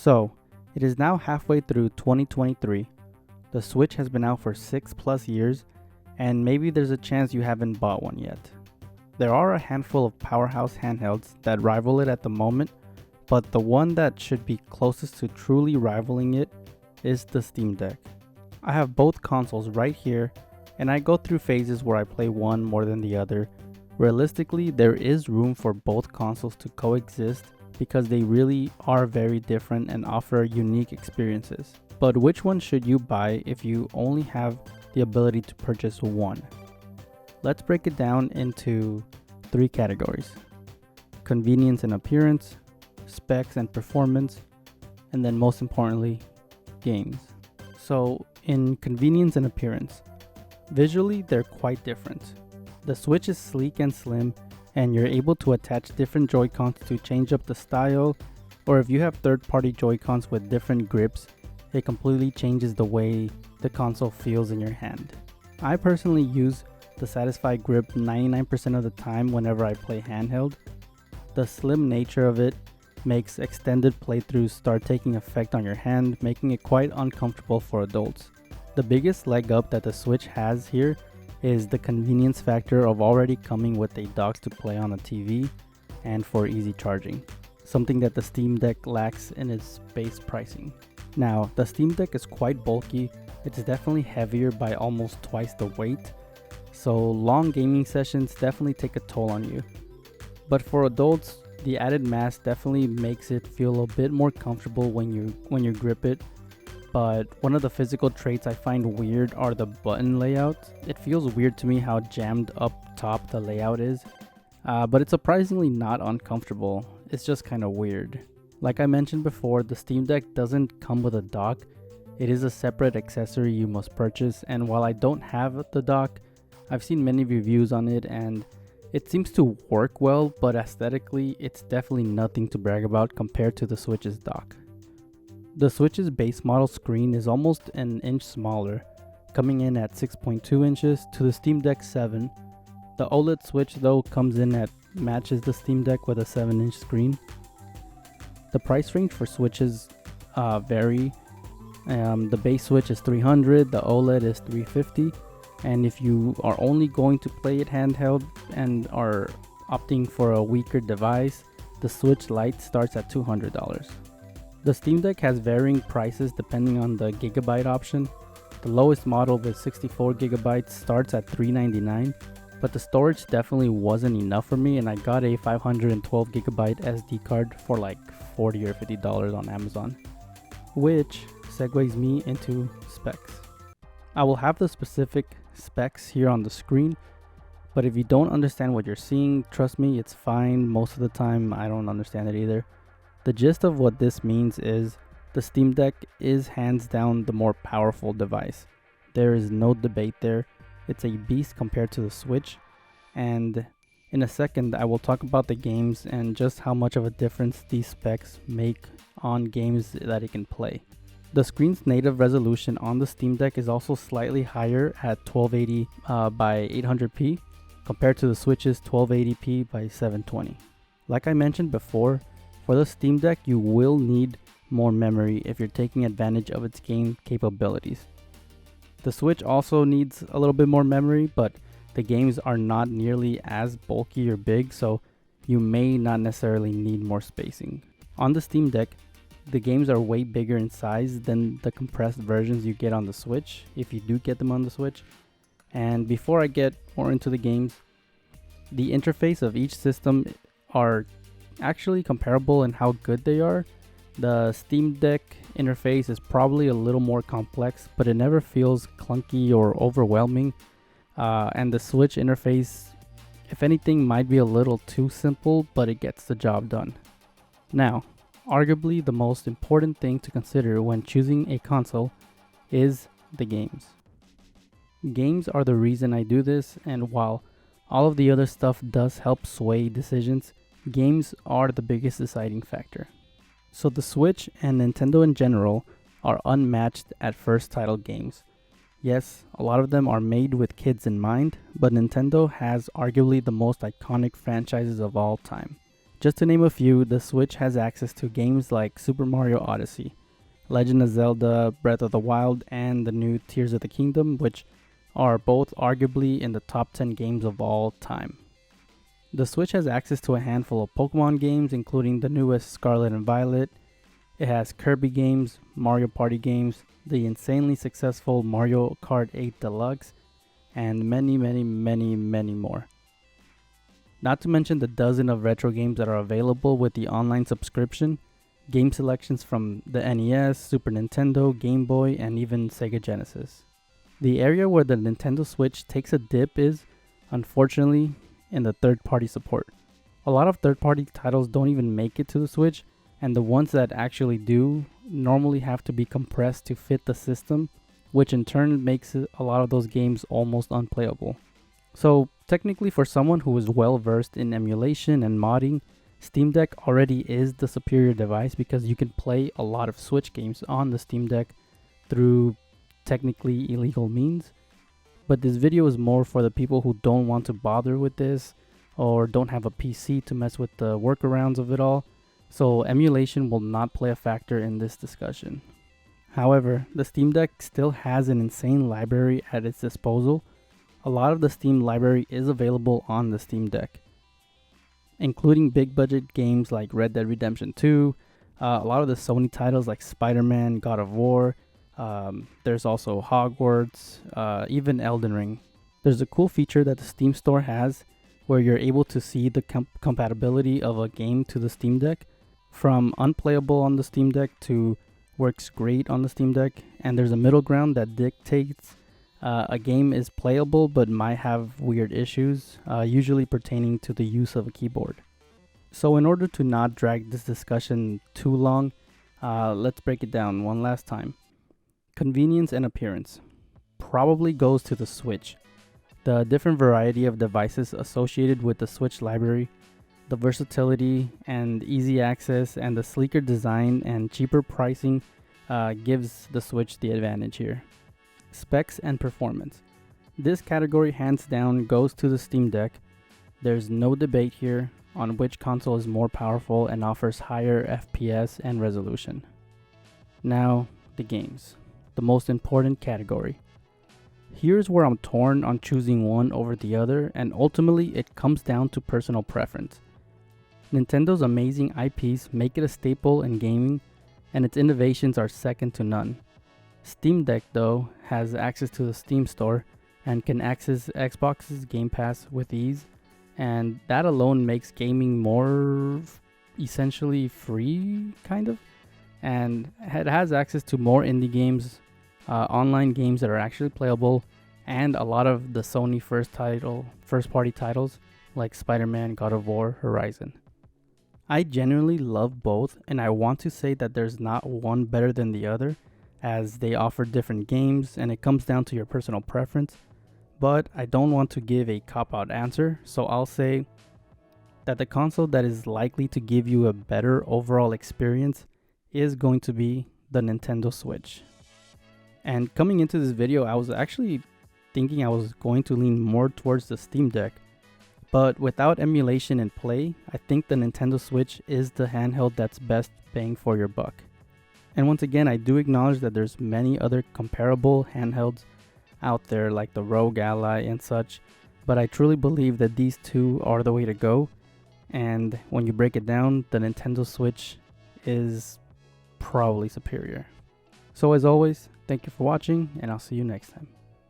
So, it is now halfway through 2023. The Switch has been out for 6+ years, and maybe there's a chance you haven't bought one yet. There are a handful of powerhouse handhelds that rival it at the moment, but the one that should be closest to truly rivaling it is the Steam Deck. I have both consoles right here, and I go through phases where I play one more than the other. Realistically, there is room for both consoles to coexist because they really are very different and offer unique experiences. But which one should you buy if you only have the ability to purchase one? Let's break it down into 3 categories: convenience and appearance, specs and performance, and then most importantly, games. So in convenience and appearance, visually they're quite different. The Switch is sleek and slim, and you're able to attach different Joy-Cons to change up the style, or if you have third-party Joy-Cons with different grips, it completely changes the way the console feels in your hand. I personally use the Satisfy grip 99% of the time whenever I play handheld. The slim nature of it makes extended playthroughs start taking effect on your hand, making it quite uncomfortable for adults. The biggest leg up that the Switch has here is the convenience factor of already coming with a dock to play on a TV and for easy charging, something that the Steam Deck lacks in its base pricing. Now, the Steam Deck is quite bulky. It's definitely heavier by almost twice the weight, so long gaming sessions definitely take a toll on you. But for adults, the added mass definitely makes it feel a bit more comfortable when you grip it. But one of the physical traits I find weird are the button layouts. It feels weird to me how jammed up top the layout is, but it's surprisingly not uncomfortable. It's just kind of weird. Like I mentioned before, the Steam Deck doesn't come with a dock. It is a separate accessory you must purchase, and while I don't have the dock, I've seen many reviews on it and it seems to work well, but aesthetically it's definitely nothing to brag about compared to the Switch's dock. The Switch's base model screen is almost an inch smaller, coming in at 6.2 inches to the Steam Deck 7. The OLED Switch though comes in at matches the Steam Deck with a 7-inch screen. The price range for Switches vary. The base Switch is $300, the OLED is $350, and if you are only going to play it handheld and are opting for a weaker device, the Switch Lite starts at $200. The Steam Deck has varying prices depending on the gigabyte option. The lowest model with 64 gigabytes starts at $399, but the storage definitely wasn't enough for me and I got a 512 gigabyte SD card for like $40 or $50 on Amazon. Which segues me into specs. I will have the specific specs here on the screen, but if you don't understand what you're seeing, trust me, it's fine. Most of the time I don't understand it either. The gist of what this means is the Steam Deck is hands down the more powerful device. There is no debate there. It's a beast compared to the Switch, and in a second I will talk about the games and just how much of a difference these specs make on games that it can play. The screen's native resolution on the Steam Deck is also slightly higher at 1280 by 800p compared to the Switch's 1280p by 720. Like I mentioned before, for the Steam Deck you will need more memory if you're taking advantage of its game capabilities. The Switch also needs a little bit more memory, but the games are not nearly as bulky or big, so you may not necessarily need more spacing. On the Steam Deck, the games are way bigger in size than the compressed versions you get on the Switch, if you do get them on the Switch. And before I get more into the games, the interface of each system are actually comparable in how good they are. The Steam Deck interface is probably a little more complex, but it never feels clunky or overwhelming. And the Switch interface, if anything, might be a little too simple, but it gets the job done. Now, arguably the most important thing to consider when choosing a console is the games. Games are the reason I do this, and while all of the other stuff does help sway decisions, games are the biggest deciding factor. So the Switch and Nintendo in general are unmatched at first title games. Yes, a lot of them are made with kids in mind, but Nintendo has arguably the most iconic franchises of all time. Just to name a few, the Switch has access to games like Super Mario Odyssey, Legend of Zelda, Breath of the Wild, and the new Tears of the Kingdom, which are both arguably in the top 10 games of all time. The Switch has access to a handful of Pokemon games, including the newest Scarlet and Violet. It has Kirby games, Mario Party games, the insanely successful Mario Kart 8 Deluxe, and many more. Not to mention the dozen of retro games that are available with the online subscription, game selections from the NES, Super Nintendo, Game Boy, and even Sega Genesis. The area where the Nintendo Switch takes a dip is, unfortunately, in the third-party support. A lot of third-party titles don't even make it to the Switch, and the ones that actually do normally have to be compressed to fit the system, which in turn makes a lot of those games almost unplayable. So technically, for someone who is well versed in emulation and modding, Steam Deck already is the superior device because you can play a lot of Switch games on the Steam Deck through technically illegal means. But this video is more for the people who don't want to bother with this or don't have a PC to mess with the workarounds of it all. So emulation will not play a factor in this discussion. However, the Steam Deck still has an insane library at its disposal. A lot of the Steam library is available on the Steam Deck, including big budget games like Red Dead Redemption 2, a lot of the Sony titles like Spider-Man, God of War, there's also Hogwarts, even Elden Ring. There's a cool feature that the Steam Store has where you're able to see the compatibility of a game to the Steam Deck, from unplayable on the Steam Deck to works great on the Steam Deck, and there's a middle ground that dictates a game is playable but might have weird issues, usually pertaining to the use of a keyboard. So in order to not drag this discussion too long, let's break it down one last time. Convenience and appearance probably goes to the Switch. The different variety of devices associated with the Switch library, the versatility and easy access, and the sleeker design and cheaper pricing gives the Switch the advantage here. Specs and performance. This category hands down goes to the Steam Deck. There's no debate here on which console is more powerful and offers higher FPS and resolution. Now, the games, the most important category. Here's where I'm torn on choosing one over the other, and ultimately it comes down to personal preference. Nintendo's amazing IPs make it a staple in gaming, and its innovations are second to none. Steam Deck, though, has access to the Steam Store and can access Xbox's Game Pass with ease, and that alone makes gaming more essentially free, kind of, and it has access to more indie games, online games that are actually playable, and a lot of the Sony first-party titles like Spider-Man, God of War, Horizon. I genuinely love both, and I want to say that there's not one better than the other, as they offer different games and it comes down to your personal preference. But I don't want to give a cop-out answer, so I'll say that the console that is likely to give you a better overall experience is going to be the Nintendo Switch. And coming into this video, I was actually thinking I was going to lean more towards the Steam Deck, but without emulation in play, I think the Nintendo Switch is the handheld that's best bang for your buck. And once again, I do acknowledge that there's many other comparable handhelds out there like the Rogue Ally and such, but I truly believe that these two are the way to go. And when you break it down, the Nintendo Switch is probably superior. So as always, thank you for watching, and I'll see you next time.